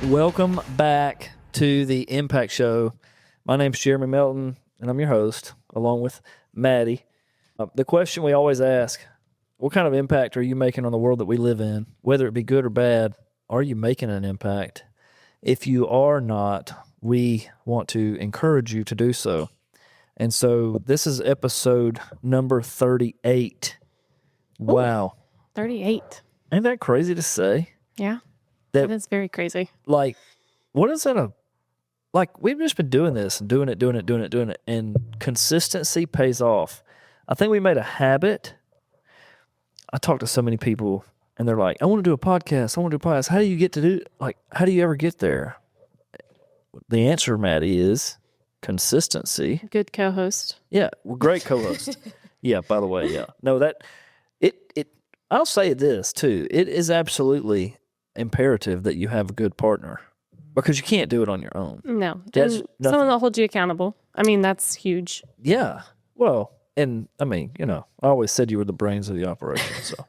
Welcome back to the Impact Show. My name's Jeremy Melton, and I'm your host, along with Maddie. The question we always ask, what kind of impact are you making on the world that we live in? Whether it be good or bad, are you making an impact? If you are not, we want to encourage you to do so. And so this is episode number 38. Wow. 38. Ain't that crazy to say? Yeah. That is very crazy. Like, what is that? We've just been doing this and doing it, and consistency pays off. I think we made a habit. I talk to so many people, and they're like, I want to do a podcast. How do you get to do, how do you ever get there? The answer, Maddie, is consistency. Good co-host. Yeah, well, great co-host. Yeah, by the way, yeah. No, I'll say this, too. It is absolutely imperative that you have a good partner because you can't do it on your own. No. Someone that holds you accountable. I mean, that's huge. Yeah. Well, and I mean, I always said you were the brains of the operation. So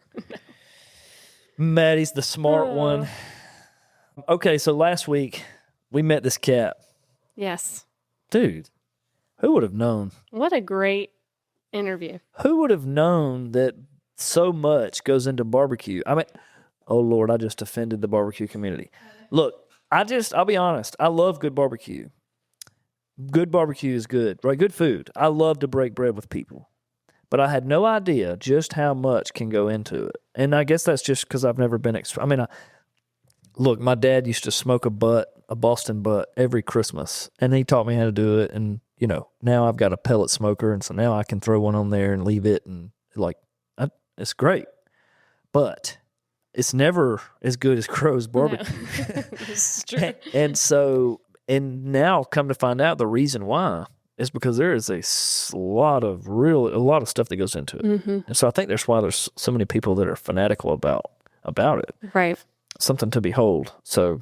Maddie's the smart one. Okay, so last week we met this cat. Yes. Dude, who would have known? What a great interview. Who would have known that so much goes into barbecue? I mean, oh Lord, I just offended the barbecue community. Look, I'll be honest. I love good barbecue. Good barbecue is good, right? Good food. I love to break bread with people. But I had no idea just how much can go into it. And I guess that's just because I've never been, look, my dad used to smoke a Boston butt every Christmas. And he taught me how to do it. And, now I've got a pellet smoker. And so now I can throw one on there and leave it. And it's great. But it's never as good as Crowe's barbecue. No. It's true. And now come to find out the reason why is because there is a lot of stuff that goes into it. Mm-hmm. And so I think that's why there's so many people that are fanatical about it. Right. Something to behold. So,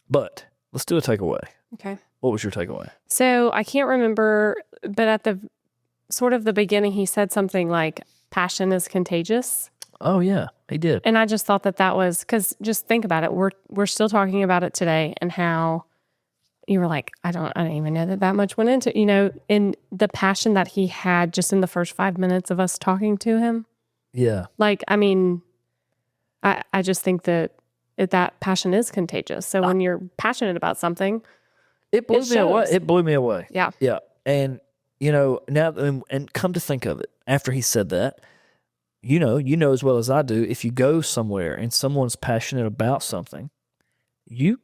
but let's do a takeaway. Okay. What was your takeaway? So I can't remember, but at the sort of the beginning, he said something like, passion is contagious. Oh yeah, he did. And I just thought that was, because just think about it. We're still talking about it today and how you were like, I don't even know that much went into, in the passion that he had just in the first 5 minutes of us talking to him. Yeah. I just think that passion is contagious. So when you're passionate about something, it blew me away. It blew me away. Yeah. Yeah. And, now, and come to think of it, after he said that, you know as well as I do, if you go somewhere and someone's passionate about something, you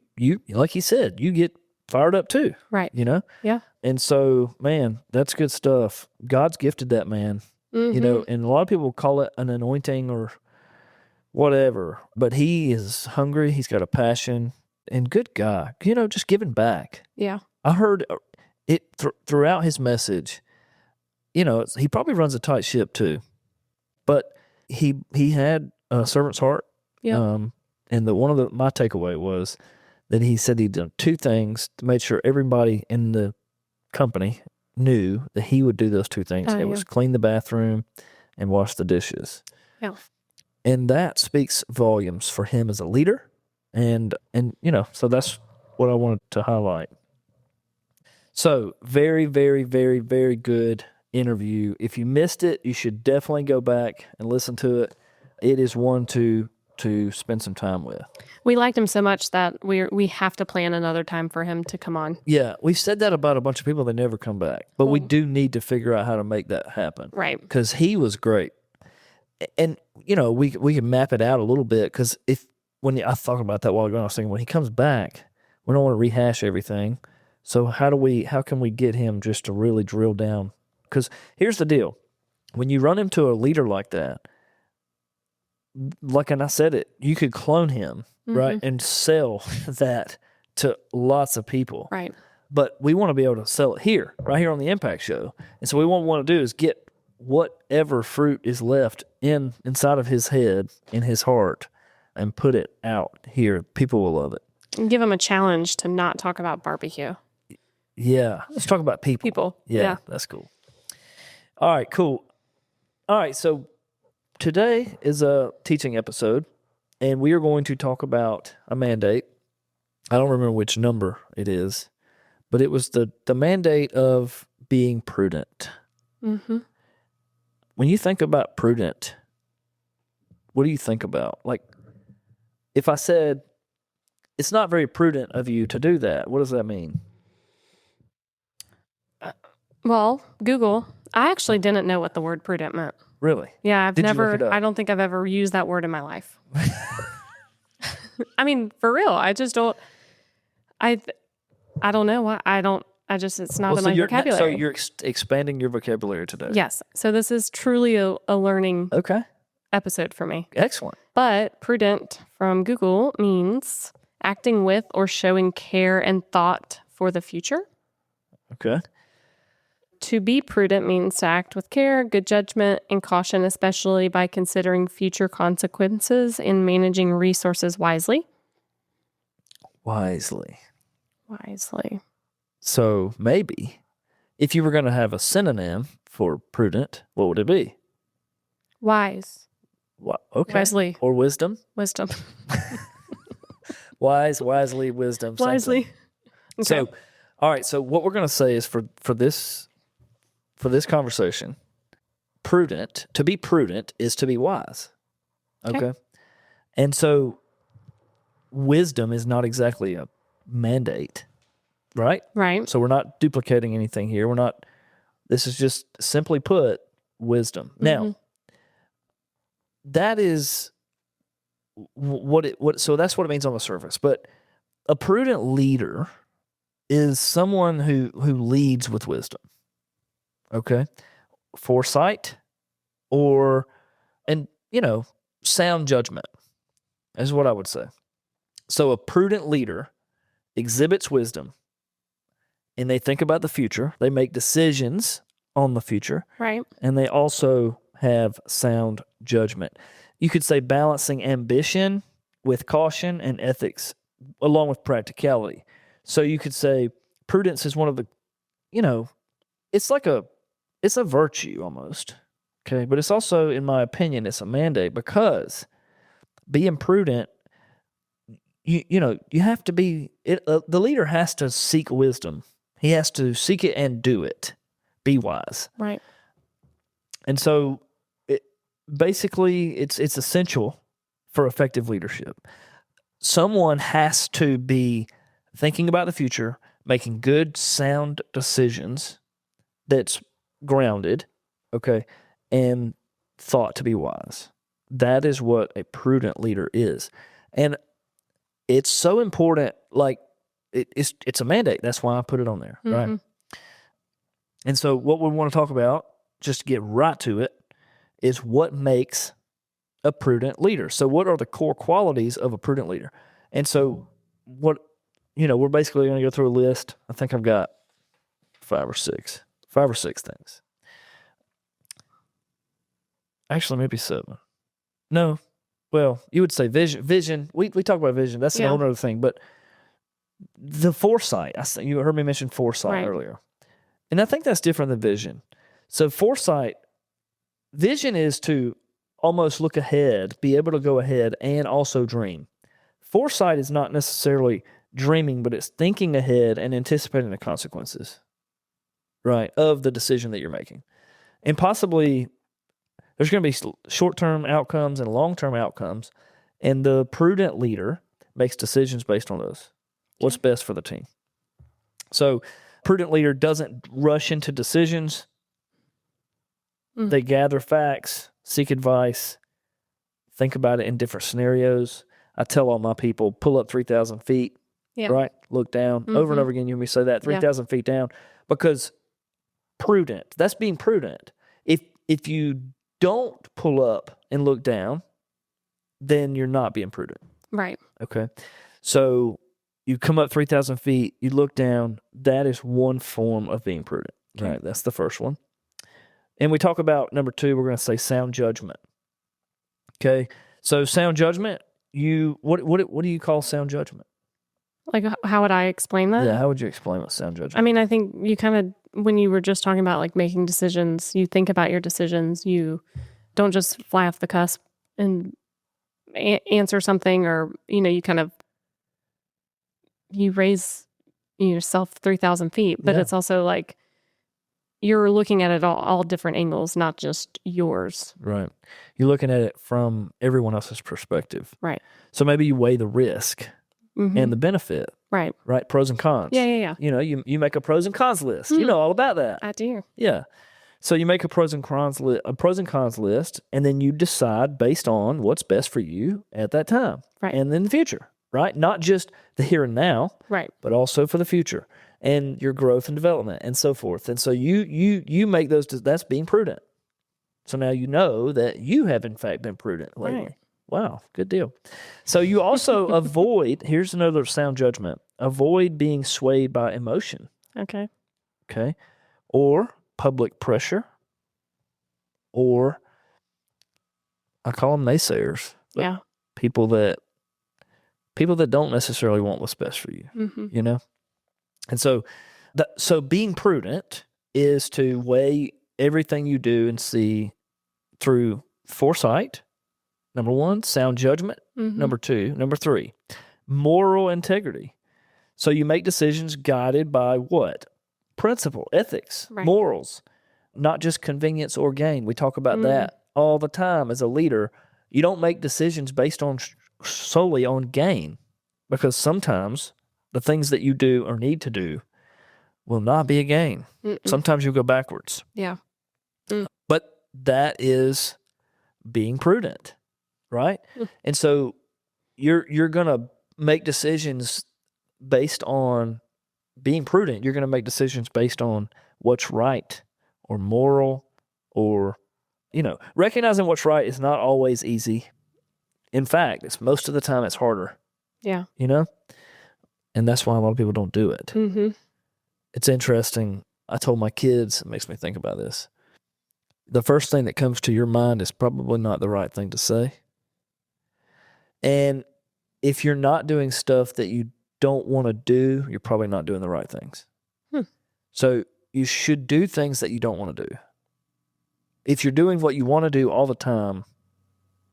like he said, you get fired up too. Right. Yeah. And so, man, that's good stuff. God's gifted that man, mm-hmm. And a lot of people call it an anointing or whatever, but he is hungry. He's got a passion and good guy, just giving back. Yeah. I heard it throughout his message, he probably runs a tight ship too. But he had a servant's heart. Yeah. And my takeaway was that he said he'd done two things to make sure everybody in the company knew that he would do those two things. It was clean the bathroom and wash the dishes. Yeah. And that speaks volumes for him as a leader. And so that's what I wanted to highlight. So very, very, very, very good interview. If you missed it, you should definitely go back and listen to it. It is one to spend some time with. We liked him so much that we have to plan another time for him to come on. Yeah, we've said that about a bunch of people. They never come back. But we do need to figure out how to make that happen. Right. Because he was great. And, we can map it out a little bit because I thought about that while ago, I was thinking, when he comes back, we don't want to rehash everything. So how can we get him just to really drill down? Because here's the deal. When you run into a leader like that, and I said it, you could clone him, mm-hmm. right, and sell that to lots of people. Right. But we want to be able to sell it right here on the Impact Show. And so what we want to do is get whatever fruit is left inside of his head, in his heart, and put it out here. People will love it. And give him a challenge to not talk about barbecue. Yeah. Let's talk about people. People. Yeah. That's cool. All right, cool. All right, so today is a teaching episode, and we are going to talk about a mandate. I don't remember which number it is, but it was the mandate of being prudent. Mm-hmm. When you think about prudent, what do you think about? Like, if I said, it's not very prudent of you to do that, what does that mean? Well, Google. I actually didn't know what the word prudent meant. Really? Yeah, Did you look it up? I don't think I've ever used that word in my life. I mean, for real, I just don't. I don't know why. It's not in my vocabulary. So you're expanding your vocabulary today. Yes. So this is truly a learning Okay. episode for me. Excellent. But prudent from Google means acting with or showing care and thought for the future. Okay. To be prudent means to act with care, good judgment, and caution, especially by considering future consequences and managing resources wisely. Wisely. So maybe if you were going to have a synonym for prudent, what would it be? Wise. Okay. Wisely. Or wisdom? Wisdom. Wisely, wisdom. Wisely. Okay. So, all right. So what we're going to say is for this conversation, to be prudent is to be wise. Okay. And so wisdom is not exactly a mandate, right? Right. So we're not duplicating anything here. This is just simply put, wisdom. Now, that is so that's what it means on the surface. But a prudent leader is someone who leads with wisdom. Okay? Foresight sound judgment is what I would say. So a prudent leader exhibits wisdom, and they think about the future. They make decisions on the future. Right. And they also have sound judgment. You could say balancing ambition with caution and ethics along with practicality. So you could say prudence is one of the, it's a virtue almost. Okay. But it's also, in my opinion, it's a mandate, because being prudent, you have to be, the leader has to seek wisdom. He has to seek it and do it. Be wise. Right. And so it's essential for effective leadership. Someone has to be thinking about the future, making good, sound decisions that's grounded, okay, and thought to be wise. That is what a prudent leader is. And it's so important, like it's a mandate. That's why I put it on there, right? And so what we want to talk about, just to get right to it, is what makes a prudent leader. So what are the core qualities of a prudent leader? And so we're basically going to go through a list. I think I've got five or six things. Actually, maybe 7. No. Well, you would say vision. We talk about vision. That's a whole other thing. But the foresight, you heard me mention foresight earlier. And I think that's different than vision. So vision is to almost look ahead, be able to go ahead and also dream. Foresight is not necessarily dreaming, but it's thinking ahead and anticipating the consequences, right, of the decision that you're making. And possibly there's going to be short-term outcomes and long-term outcomes, and the prudent leader makes decisions based on those. What's best for the team? So prudent leader doesn't rush into decisions. They gather facts, seek advice, think about it in different scenarios. I tell all my people, pull up 3,000 feet, right? Look down. Over and over again, you hear me say that, 3,000 feet down. Because prudent, that's being prudent. If you don't pull up and look down, then you're not being prudent. Right. Okay. So you come up 3,000 feet, you look down, that is one form of being prudent. Okay. Right. That's the first one. And we talk about number 2, we're going to say sound judgment. Okay. So sound judgment, what do you call sound judgment? Like, how would I explain that? Yeah, how would you explain what sound judgment? I mean, I think you kind of, when you were just talking about like making decisions, you think about your decisions. You don't just fly off the cusp and answer something, or, you kind of you raise yourself 3,000 feet, but Yeah. it's also like you're looking at it all different angles, not just yours. Right. You're looking at it from everyone else's perspective. Right. So maybe you weigh the risk Mm-hmm. and the benefit, Right. right? Pros and cons. Yeah. You make a pros and cons list. You know all about that. I do. Yeah. So you make a pros and cons list, and then you decide based on what's best for you at that time, Right. and in the future, right? Not just the here and now, Right. but also for the future and your growth and development and so forth. And so you make those. That's being prudent. So now you know that you have in fact been prudent lately. Right. Wow, good deal. So you also avoid. Here's another sound judgment: avoid being swayed by emotion. Okay. Okay, or public pressure, or I call them naysayers. But Yeah. people that don't necessarily want what's best for you. Mm-hmm. You know, and so being prudent is to weigh everything you do and see through foresight. Number one, sound judgment. Mm-hmm. Number three, moral integrity. So you make decisions guided by what? Principle, ethics, Right. morals, not just convenience or gain. We talk about that all the time as a leader. You don't make decisions based on solely on gain, because sometimes the things that you do or need to do will not be a gain. Mm-mm. Sometimes you'll go backwards. Yeah. But that is being prudent, right? And so you're going to make decisions based on being prudent. You're going to make decisions based on what's right or moral, or recognizing what's right is not always easy. In fact, it's most of the time it's harder. Yeah. And that's why a lot of people don't do it. Mm-hmm. It's interesting. I told my kids, it makes me think about this. The first thing that comes to your mind is probably not the right thing to say. And if you're not doing stuff that you don't want to do, you're probably not doing the right things. So you should do things that you don't want to do. If you're doing what you want to do all the time,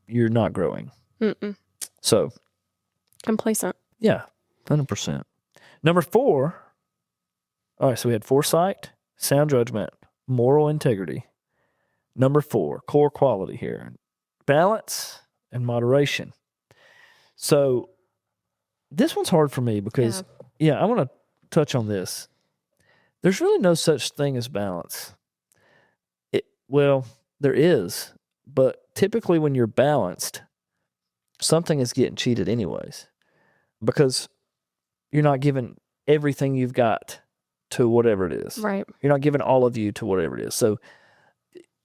you're not growing. Mm-mm. So, Complacent. yeah, 100%. Number 4, all right, so we had foresight, sound judgment, moral integrity. Number 4, core quality here, balance and moderation. So this one's hard for me because, I want to touch on this. There's really no such thing as balance. Well, there is, but typically when you're balanced, something is getting cheated anyways, because you're not giving everything you've got to whatever it is. Right. You're not giving all of you to whatever it is. So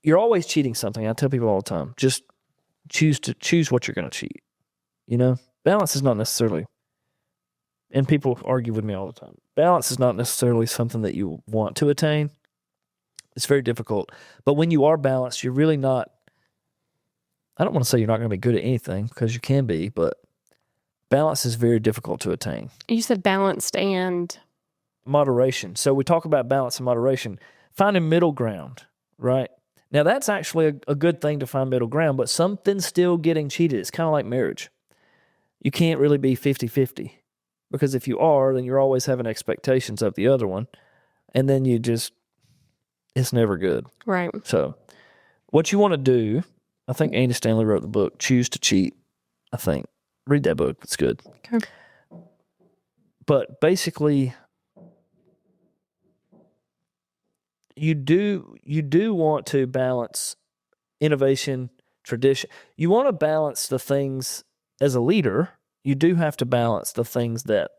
you're always cheating something. I tell people all the time, just choose what you're going to cheat. Balance is not necessarily, and people argue with me all the time, balance is not necessarily something that you want to attain. It's very difficult. But when you are balanced, you're really not, I don't want to say you're not going to be good at anything, because you can be, but balance is very difficult to attain. You said balanced and moderation. So we talk about balance and moderation, finding middle ground, right? Now that's actually a good thing to find middle ground, but something's still getting cheated. It's kind of like marriage. You can't really be 50-50, because if you are, then you're always having expectations of the other one, and then it's never good. right. So what you want to do, I think Andy Stanley wrote the book, Choose to Cheat, I think. Read that book. It's good. Okay. But basically, you do want to balance innovation, tradition. You want to balance the things as a leader. You do have to balance the things that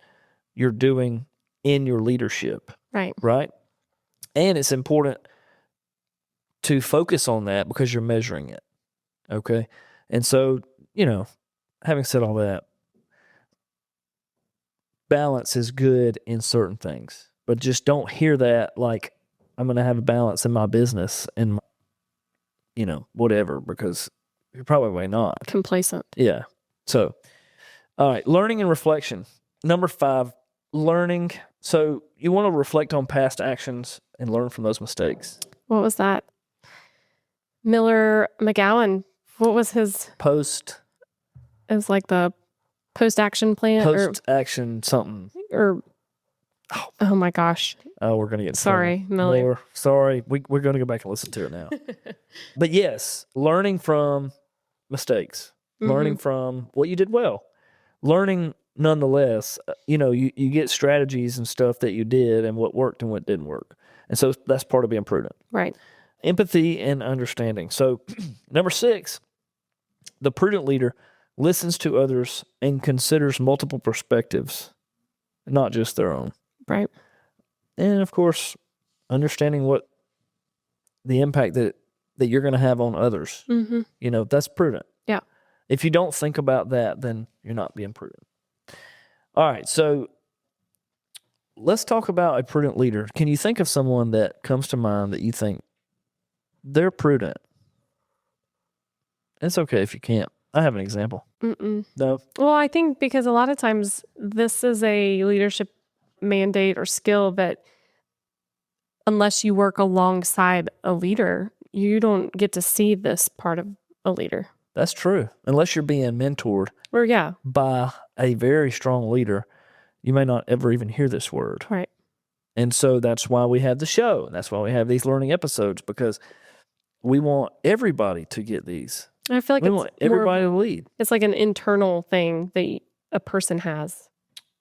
you're doing in your leadership. Right. Right? And it's important to focus on that because you're measuring it. Okay? And so, having said all that, balance is good in certain things, but just don't hear that like I'm going to have a balance in my business and, whatever, because you're probably not. Complacent. Yeah. So, all right, learning and reflection. Number 5, learning. So you want to reflect on past actions and learn from those mistakes. What was that? Miller McGowan. What was his? Post. It was like the Post-action plan post-action something. or oh my gosh. Oh, we're going to get Sorry, Miller. Sorry. We're going to go back and listen to it now. But yes, learning from mistakes, learning from what you did well, learning nonetheless, you get strategies and stuff that you did and what worked and what didn't work. And so that's part of being prudent. Right. Empathy and understanding. So number 6, the prudent leader listens to others and considers multiple perspectives, not just their own. Right. And of course, understanding what the impact that you're going to have on others. That's prudent. Yeah. If you don't think about that, then you're not being prudent. All right, so let's talk about a prudent leader. Can you think of someone that comes to mind that you think they're prudent? It's okay if you can't. I have an example. No? Well, I think because a lot of times this is a leadership mandate or skill that unless you work alongside a leader, you don't get to see this part of a leader. That's true. Unless you're being mentored by a very strong leader, you may not ever even hear this word. Right. And so that's why we have the show. And that's why we have these learning episodes, because we want everybody to get these. I feel like we want everybody to lead. It's like an internal thing that a person has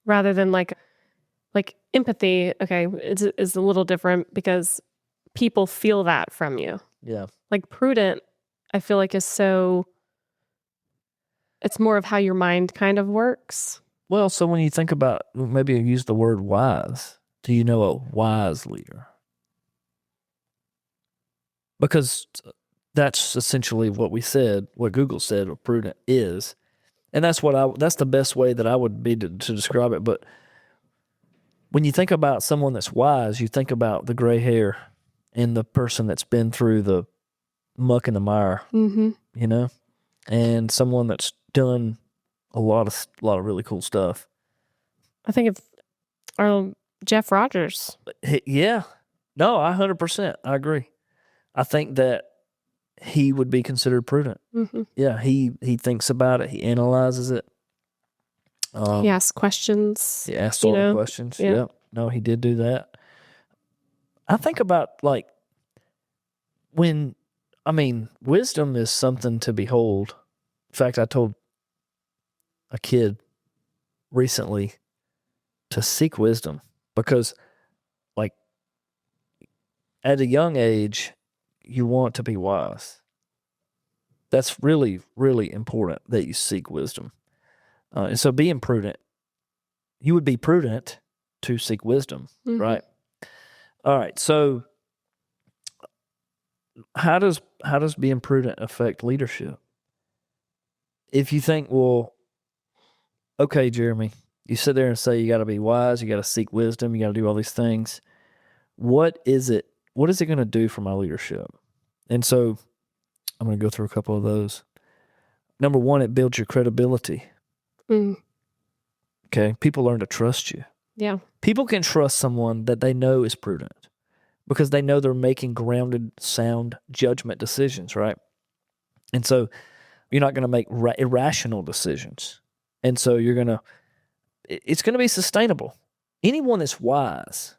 rather than like empathy. Okay. It's a little different because people feel that from you. Yeah. Like prudent, I feel like it's more of how your mind kind of works. Well, so when you think about, maybe you use the word wise, do you know a wise leader? Because that's essentially what we said, what Google said what prudent is. And that's the best way that I would be to describe it. But when you think about someone that's wise, you think about the gray hair and the person that's been through the muck and the mire, and someone that's done a lot of really cool stuff. I think of Jeff Rogers. Yeah. No, 100%. I agree. I think that he would be considered prudent. Yeah, he thinks about it. He analyzes it. He asks questions. He asks all the questions. Yeah. Yep. No, he did do that. I think about wisdom is something to behold. In fact, I told a kid recently to seek wisdom because, at a young age, you want to be wise. That's really, really important that you seek wisdom. And so being prudent, you would be prudent to seek wisdom, right? All right. So how does being prudent affect leadership? If you think, well, okay, Jeremy, you sit there and say you got to be wise, you got to seek wisdom, you got to do all these things. What is it going to do for my leadership? And so I'm going to go through a couple of those. Number 1, it builds your credibility. Okay. People learn to trust you. Yeah. People can trust someone that they know is prudent because they know they're making grounded, sound judgment decisions, right? And so you're not going to make irrational decisions. And so it's going to be sustainable. Anyone that's wise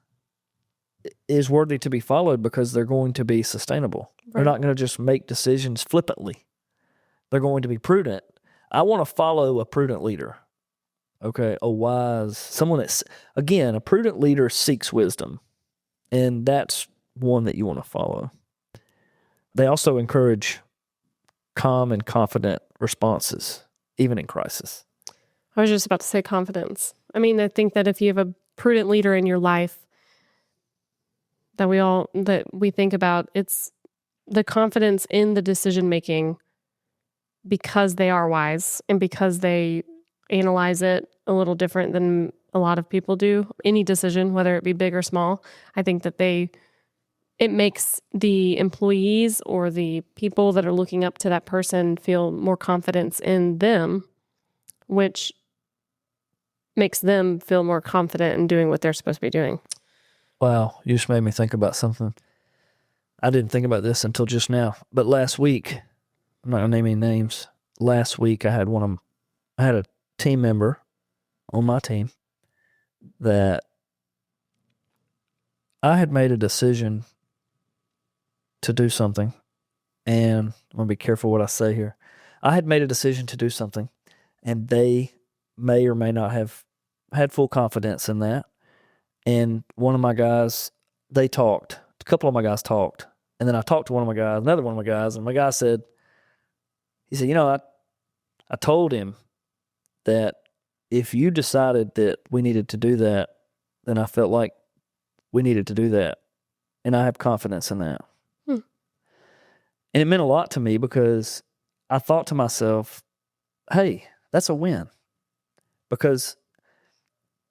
is worthy to be followed because they're going to be sustainable. Right. They're not going to just make decisions flippantly. They're going to be prudent. I want to follow a prudent leader. Okay, someone that's, again, a prudent leader seeks wisdom, and that's one that you want to follow. They also encourage calm and confident responses, even in crisis. I was just about to say confidence. I mean, I think that if you have a prudent leader in your life that we think about, it's the confidence in the decision-making because they are wise and because they analyze it a little different than a lot of people do. Any decision, whether it be big or small, I think that it makes the employees or the people that are looking up to that person feel more confidence in them, which makes them feel more confident in doing what they're supposed to be doing. Wow, you just made me think about something. I didn't think about this until just now, but last week, I'm not going to name any names. Last week, I had team member on my team that I had made a decision to do something, and I'm going to be careful what I say here. I had made a decision to do something, and they may or may not have had full confidence in that. And one of my guys, they talked. A couple of my guys talked. And then I talked to one of my guys, another one of my guys, and my guy said, I told him that if you decided that we needed to do that, then I felt like we needed to do that. And I have confidence in that. And it meant a lot to me because I thought to myself, hey, that's a win. Because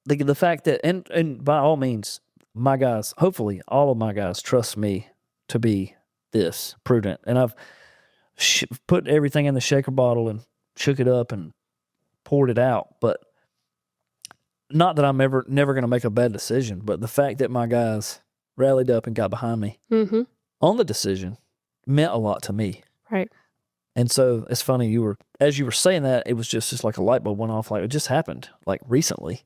the fact that, and by all means, my guys, hopefully all of my guys trust me to be this prudent. And I've put everything in the shaker bottle and shook it up and poured it out. But not that I'm never going to make a bad decision, but the fact that my guys rallied up and got behind me on the decision meant a lot to me. Right. And so it's funny, as you were saying that, it was just like a light bulb went off. Like it just happened like recently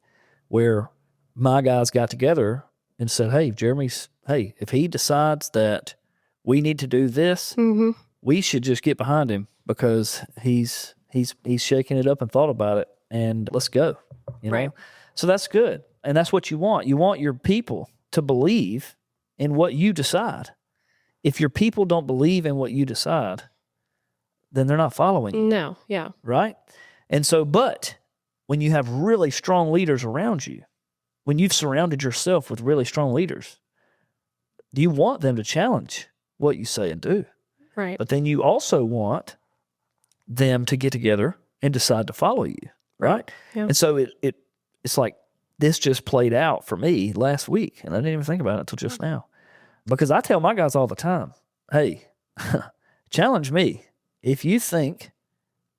where my guys got together and said, hey, if he decides that we need to do this, we should just get behind him because he's shaking it up and thought about it, and let's go. You know? Right. So that's good. And that's what you want. You want your people to believe in what you decide. If your people don't believe in what you decide, then they're not following you. No, yeah. Right? And so, but when you have really strong leaders around you, when you've surrounded yourself with really strong leaders, you want them to challenge what you say and do. Right. But then you also want them to get together and decide to follow you. Right? Yeah. And so it's like this just played out for me last week, and I didn't even think about it until just now. Because I tell my guys all the time, hey, challenge me. If you think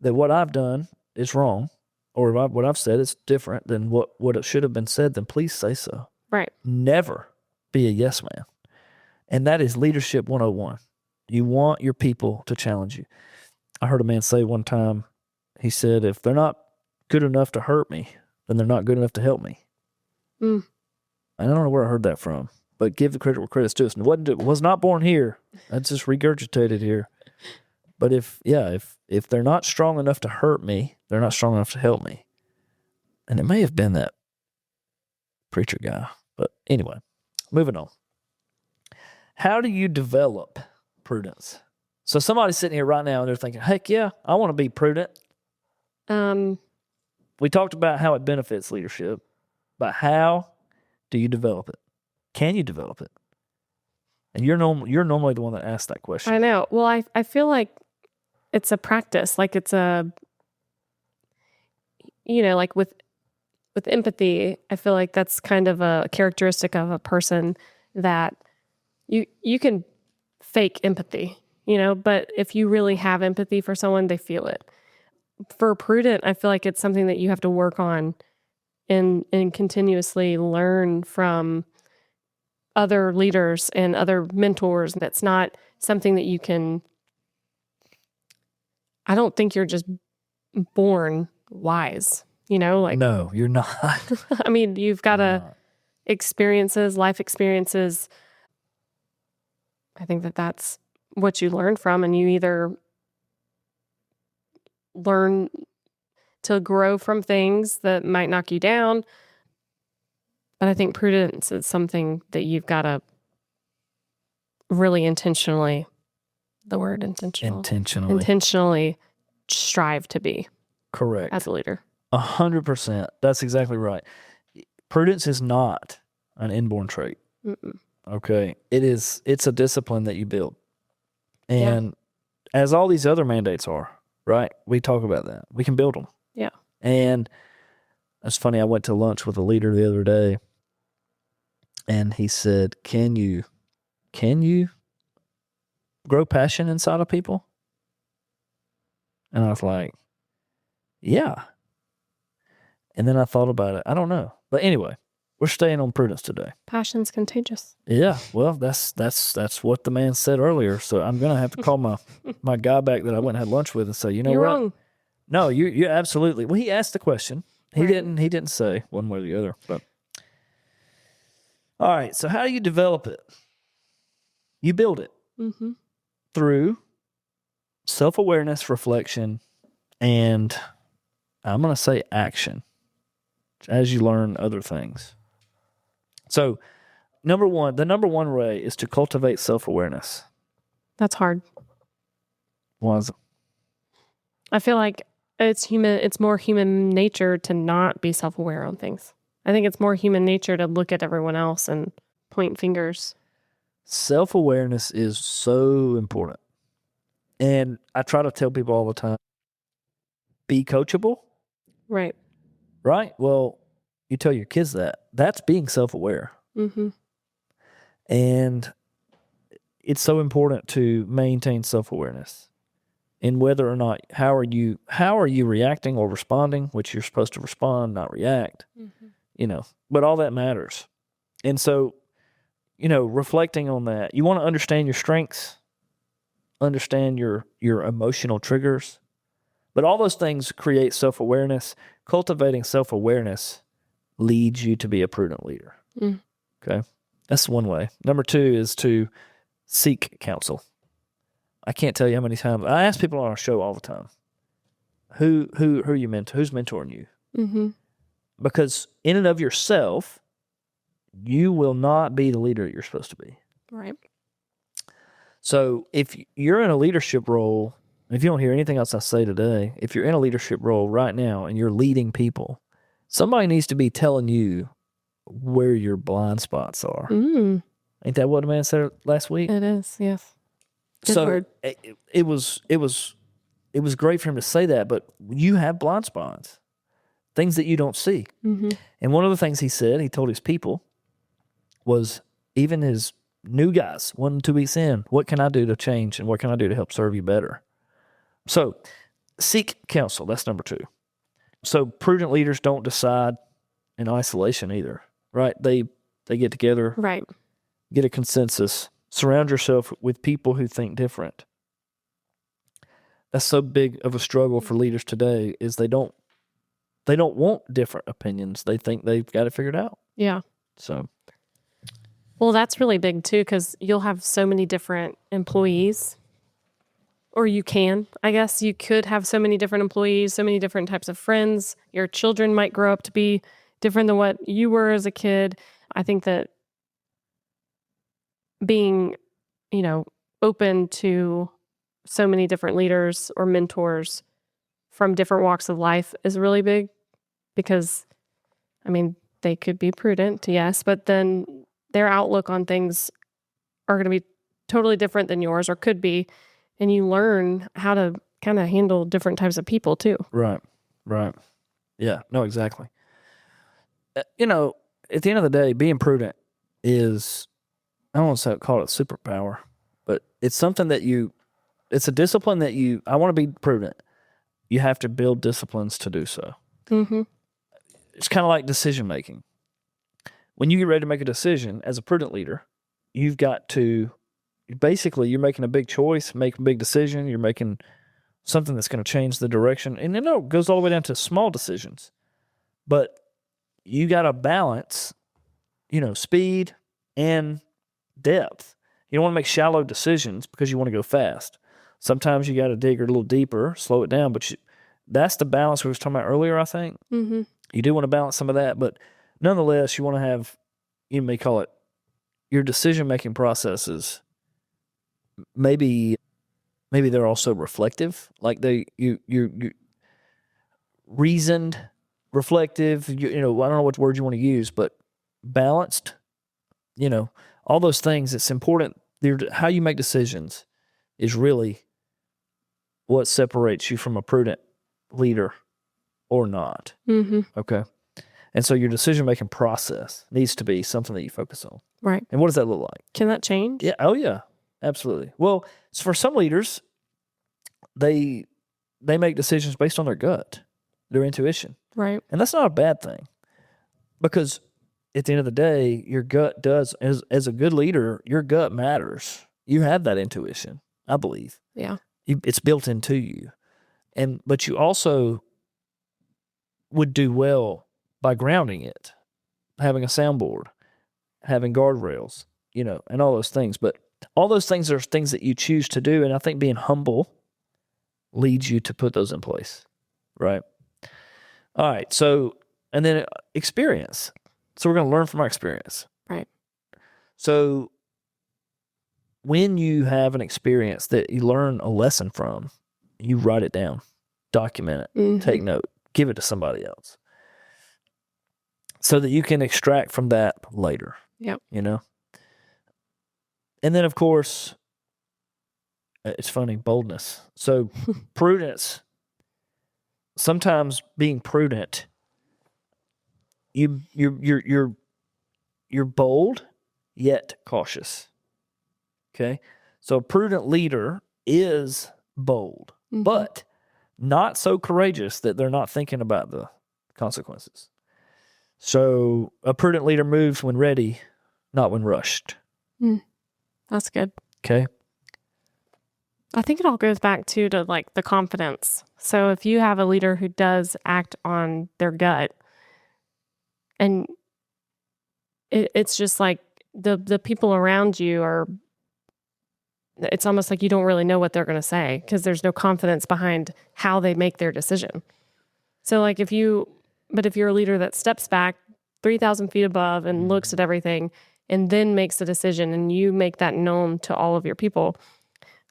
that what I've done is wrong, or what I've said is different than what it should have been said, then please say so. Right. Never be a yes man. And that is leadership 101. You want your people to challenge you. I heard a man say one time, he said, if they're not good enough to hurt me, then they're not good enough to help me. I don't know where I heard that from, but give the credit where credit's due. It was not born here. That's just regurgitated here. But if they're not strong enough to hurt me, they're not strong enough to help me. And it may have been that preacher guy. But anyway, moving on. How do you develop prudence? So somebody's sitting here right now and they're thinking, heck yeah, I want to be prudent. We talked about how it benefits leadership, but how do you develop it? Can you develop it? And you're normally the one that asks that question. I know. Well, I feel like it's a practice. Like it's like with empathy, I feel like that's kind of a characteristic of a person that you can fake empathy, but if you really have empathy for someone, they feel it. For prudent, I feel like it's something that you have to work on and continuously learn from other leaders and other mentors. That's not something that you can, I don't think you're just born wise, No, you're not. I mean, you've got life experiences. I think that's what you learn from, and you either learn to grow from things that might knock you down. But I think prudence is something that you've got to really intentionally strive to be. Correct. As a leader. 100%. That's exactly right. Prudence is not an inborn trait. Okay. It's a discipline that you build. And as all these other mandates are, right? We talk about that. We can build them. Yeah. And it's funny, I went to lunch with a leader the other day, and he said, Can you grow passion inside of people? And I was like, yeah. And then I thought about it. I don't know. But anyway, we're staying on prudence today. Passion's contagious. Yeah. Well, that's what the man said earlier. So I'm going to have to call my guy back that I went and had lunch with and say, you know You're what? wrong. No, you absolutely. Well, he asked the question. He Right. didn't say one way or the other. But all right. So how do you develop it? You build it Mm-hmm. through self-awareness, reflection, and I'm going to say action as you learn other things. So the number one way is to cultivate self-awareness. That's hard. Why is it? I feel like it's more human nature to not be self-aware on things. I think it's more human nature to look at everyone else and point fingers. Self-awareness is so important. And I try to tell people all the time, be coachable, Right. right? Well, you tell your kids that. That's being self-aware. Mm-hmm. And it's so important to maintain self-awareness. And whether or not, how are you reacting or responding, which you're supposed to respond, not react, but all that matters. And so, reflecting on that, you want to understand your strengths, understand your emotional triggers, but all those things create self-awareness. Cultivating self-awareness leads you to be a prudent leader. Mm. Okay. That's one way. Number two is to seek counsel. I can't tell you how many times I ask people on our show all the time, who are you who's mentoring you? Mm-hmm. Because in and of yourself, you will not be the leader that you're supposed to be. Right. So if you're in a leadership role, if you don't hear anything else I say today, if you're in a leadership role right now and you're leading people, somebody needs to be telling you where your blind spots are. Mm. Ain't that what a man said last week? It is, yes. Good So word. it was great for him to say that, but you have blind spots, things that you don't see. Mm-hmm. And one of the things he said, he told his people, was even his new guys, 1 2 weeks in, what can I do to change and what can I do to help serve you better? So seek counsel. That's number two. So prudent leaders don't decide in isolation either, right? They get together, Right. get a consensus, surround yourself with people who think different. That's so big of a struggle for leaders today is they don't want different opinions. They think they've got it figured out. Yeah. So, Well, that's really big too, because you'll have so many different employees, or you could have so many different employees, so many different types of friends. Your children might grow up to be different than what you were as a kid. I think that being, open to so many different leaders or mentors from different walks of life is really big because, they could be prudent, yes, but then their outlook on things are going to be totally different than yours or could be. And you learn how to kind of handle different types of people too. right. Yeah, no, exactly. At the end of the day, being prudent is, I don't want to call it superpower, but it's something that it's a discipline that I want to be prudent. You have to build disciplines to do so. Mm-hmm. It's kind of like decision making. When you get ready to make a decision as a prudent leader, you've got to, basically, you're making a big choice, make a big decision, you're making something that's going to change the direction. And it goes all the way down to small decisions. But you got to balance, speed and depth. You don't want to make shallow decisions because you want to go fast. Sometimes you got to dig a little deeper, slow it down. But that's the balance we were talking about earlier, I think. Mm-hmm. You do want to balance some of that. But nonetheless, you want to have, you may call it, your decision-making processes, maybe they're also reflective. Like you reasoned, reflective, I don't know what word you want to use, but balanced, all those things. It's important. How you make decisions is really what separates you from a prudent leader or not. Mm-hmm. Okay. And so your decision-making process needs to be something that you focus on. Right. And what does that look like? Can that change? Yeah. Oh, yeah. Absolutely. Well, for some leaders, they make decisions based on their gut, their intuition. Right. And that's not a bad thing because at the end of the day, your gut does, as a good leader, your gut matters. You have that intuition, I believe. Yeah. It's built into you. But you also would do well by grounding it, having a soundboard, having guardrails, and all those things. But all those things are things that you choose to do, and I think being humble leads you to put those in place, right? All right, so, and then experience. So we're going to learn from our experience. Right. So when you have an experience that you learn a lesson from, you write it down, document it, take note, give it to somebody else so that you can extract from that later. Yep. And then, of course, it's funny, boldness. So prudence, sometimes being prudent, you're bold yet cautious. Okay? So a prudent leader is bold, but not so courageous that they're not thinking about the consequences. So a prudent leader moves when ready, not when rushed. That's good. Okay? I think it all goes back to like the confidence. So if you have a leader who does act on their gut, and it's just like the people around you are, it's almost like you don't really know what they're going to say because there's no confidence behind how they make their decision. So like if you're a leader that steps back 3,000 feet above and looks at everything and then makes a decision and you make that known to all of your people,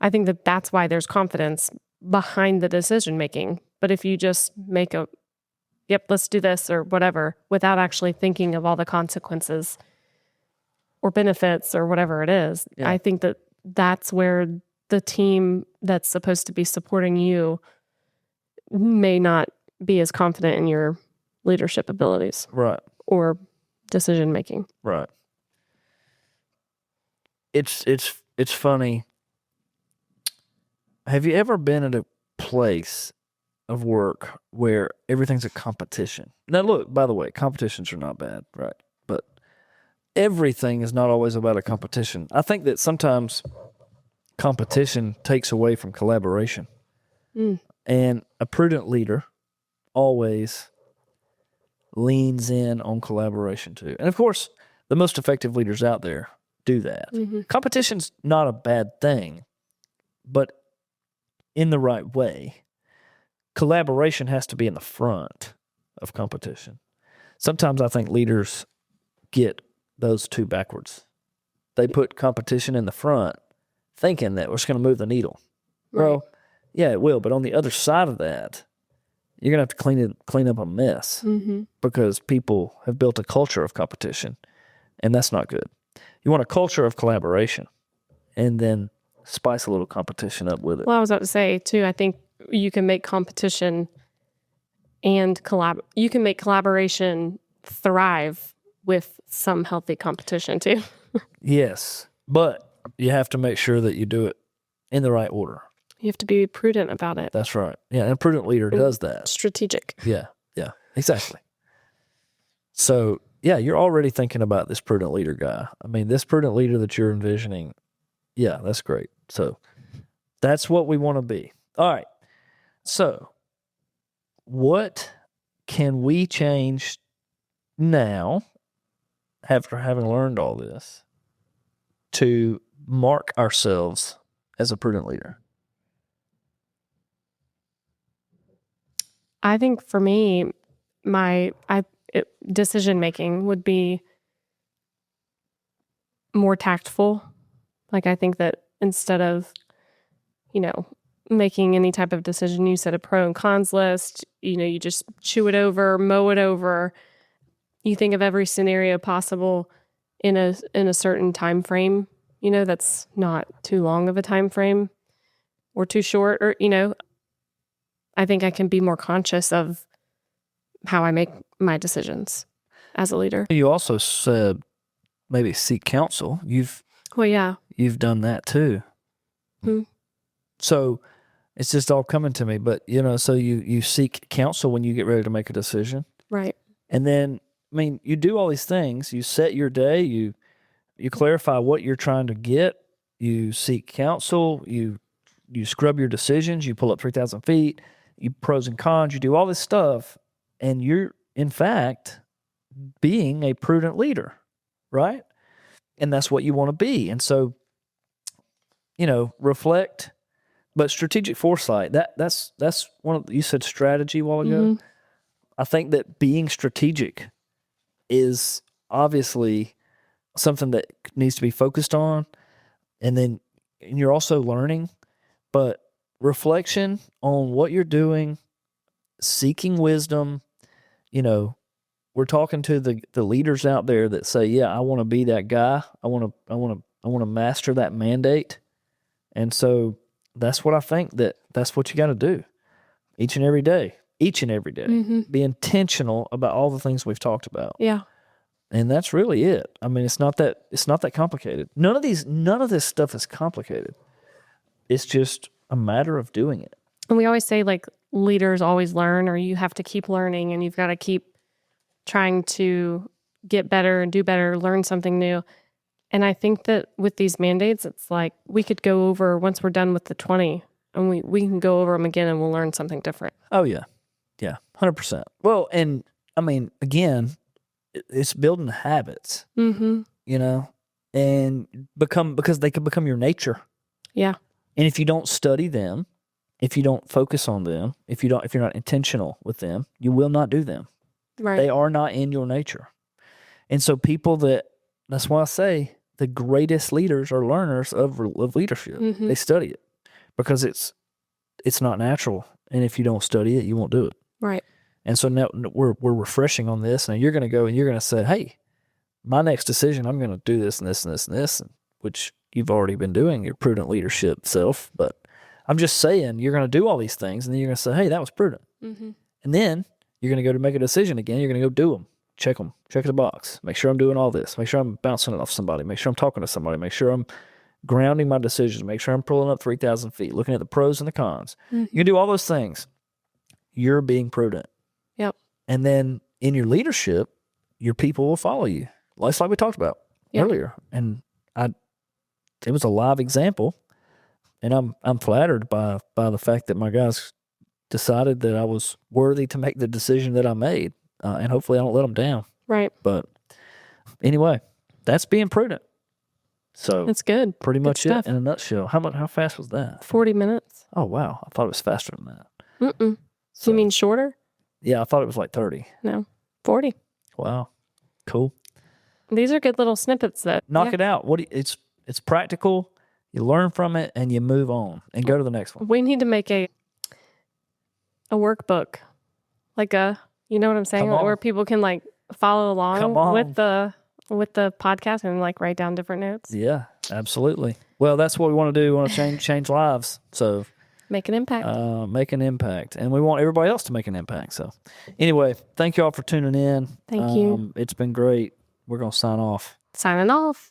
I think that's why there's confidence behind the decision making. But if you just make yep, let's do this or whatever, without actually thinking of all the consequences or benefits or whatever it is, I think that's where the team that's supposed to be supporting you may not be as confident in your leadership abilities. Right. Or decision making. Right. It's funny. Have you ever been at a place of work where everything's a competition? Now, look, by the way, competitions are not bad, right? But everything is not always about a competition. I think that sometimes competition takes away from collaboration. And a prudent leader always leans in on collaboration too. And of course, the most effective leaders out there do that. Competition's not a bad thing, but in the right way. Collaboration has to be in the front of competition. Sometimes I think leaders get those two backwards. They put competition in the front, thinking that we're just going to move the needle. Right. Well, yeah, it will, but on the other side of that, you're going to have to clean up a mess because people have built a culture of competition, and that's not good. You want a culture of collaboration, and then spice a little competition up with it. Well, I was about to say, too, I think you can make competition and you can make collaboration thrive with some healthy competition, too. Yes, but you have to make sure that you do it in the right order. You have to be prudent about it. That's right. Yeah, and a prudent leader does that. Strategic. Yeah, exactly. So, yeah, you're already thinking about this prudent leader guy. I mean, this prudent leader that you're envisioning, yeah, that's great. So that's what we want to be. All right. So what can we change now, after having learned all this, to mark ourselves as a prudent leader? I think for me, decision making would be more tactful. Like I think that instead of, making any type of decision, you set a pro and cons list, you just chew it over, mow it over. You think of every scenario possible in a certain time frame, that's not too long of a time frame or too short, or, I think I can be more conscious of how I make my decisions as a leader. You also said maybe seek counsel. You've done that too. So it's just all coming to me. But, so you seek counsel when you get ready to make a decision. Right. And then, you do all these things. You set your day. You clarify what you're trying to get. You seek counsel. You scrub your decisions. You pull up 3,000 feet. you pros and cons, you do all this stuff, and you're in fact being a prudent leader, right? And that's what you want to be. And so, reflect, but strategic foresight, that's one of, you said strategy a while ago. I think that being strategic is obviously something that needs to be focused on. And you're also learning, but reflection on what you're doing, seeking wisdom, we're talking to the leaders out there that say, yeah, I want to be that guy. I want to master that mandate. And so that's what I think that's what you got to do each and every day. Be intentional about all the things we've talked about. Yeah. And that's really it. I mean, it's not that complicated. None of this stuff is complicated. It's just a matter of doing it. And we always say, like, leaders always learn, or you have to keep learning, and you've got to keep trying to get better and do better, learn something new. And I think that with these mandates, it's like we could go over, once we're done with the 20, and we can go over them again and we'll learn something different. Oh, yeah. Yeah, 100%. Well, and I mean, again, it's building habits, and because they can become your nature. Yeah. And if you don't study them, if you don't focus on them, if you're not intentional with them, you will not do them. Right. They are not in your nature. And so that's why I say the greatest leaders are learners of leadership. They study it because it's not natural. And if you don't study it, you won't do it. Right. And so now we're refreshing on this. Now you're going to go and you're going to say, hey, my next decision, I'm going to do this and this and this and this, which you've already been doing, your prudent leadership self. But I'm just saying you're going to do all these things, and then you're going to say, hey, that was prudent. And then you're going to go to make a decision again. You're going to go do them. Check the box. Make sure I'm doing all this. Make sure I'm bouncing it off somebody. Make sure I'm talking to somebody. Make sure I'm grounding my decisions. Make sure I'm pulling up 3,000 feet, looking at the pros and the cons. You can do all those things. You're being prudent. Yep. And then in your leadership, your people will follow you. It's like we talked about earlier. And it was a live example. And I'm flattered by the fact that my guys decided that I was worthy to make the decision that I made. And hopefully I don't let them down. Right. But anyway, that's being prudent. So that's good. Pretty good much stuff. it in a nutshell. How fast was that? 40 minutes. Oh, wow. I thought it was faster than that. So, you mean shorter? Yeah, I thought it was like 30. No, 40. Wow. Cool. These are good little snippets that knock it out. It's practical. You learn from it and you move on and go to the next one. We need to make a workbook, like you know what I'm saying, where people can like follow along with the podcast and like write down different notes. Yeah, absolutely. Well, that's what we want to do. We want to change lives. So make an impact. And we want everybody else to make an impact. So anyway, thank you all for tuning in. Thank you. It's been great. We're going to sign off. Signing off.